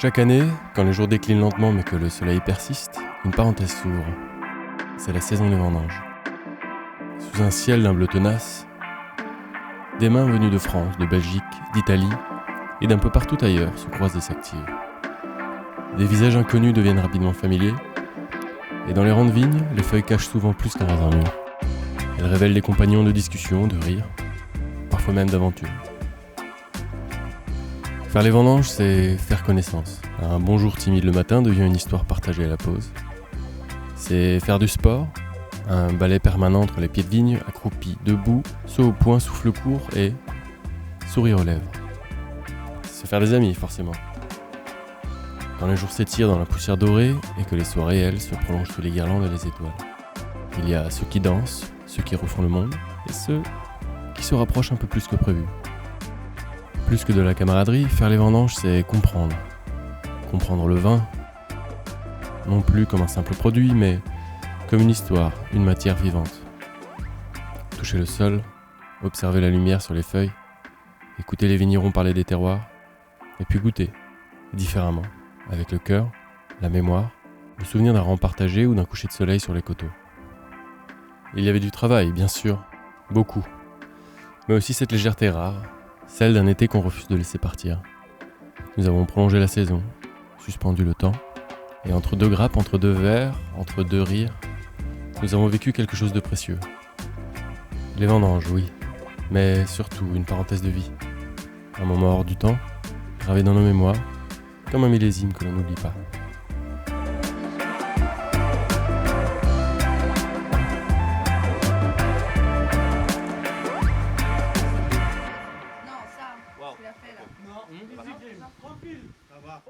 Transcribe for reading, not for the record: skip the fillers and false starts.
Chaque année, quand les jours déclinent lentement mais que le soleil persiste, une parenthèse s'ouvre. C'est la saison des vendanges. Sous un ciel d'un bleu tenace, des mains venues de France, de Belgique, d'Italie et d'un peu partout ailleurs se croisent et s'activent. Des visages inconnus deviennent rapidement familiers, et dans les rangs de vignes, les feuilles cachent souvent plus qu'un raisin mûr. Elles révèlent des compagnons de discussion, de rire, parfois même d'aventure. Faire les vendanges, c'est faire connaissance. Un bonjour timide le matin devient une histoire partagée à la pause. C'est faire du sport, un balai permanent entre les pieds de vigne, accroupi, debout, saut au poing, souffle court et sourire aux lèvres. C'est se faire des amis, forcément. Quand les jours s'étirent dans la poussière dorée et que les soirées, elles, se prolongent sous les guirlandes et les étoiles. Il y a ceux qui dansent, ceux qui refont le monde et ceux qui se rapprochent un peu plus que prévu. Plus que de la camaraderie, faire les vendanges, c'est comprendre. Comprendre le vin, non plus comme un simple produit, mais comme une histoire, une matière vivante. Toucher le sol, observer la lumière sur les feuilles, écouter les vignerons parler des terroirs, et puis goûter, différemment, avec le cœur, la mémoire, le souvenir d'un rang partagé ou d'un coucher de soleil sur les coteaux. Il y avait du travail, bien sûr, beaucoup, mais aussi cette légèreté rare, celle d'un été qu'on refuse de laisser partir. Nous avons prolongé la saison, suspendu le temps, et entre deux grappes, entre deux verres, entre deux rires, nous avons vécu quelque chose de précieux. Les vendanges, oui, mais surtout une parenthèse de vie. Un moment hors du temps, gravé dans nos mémoires, comme un millésime que l'on n'oublie pas. Non, ça, tu l'as fait là. Non, tranquille, ça va.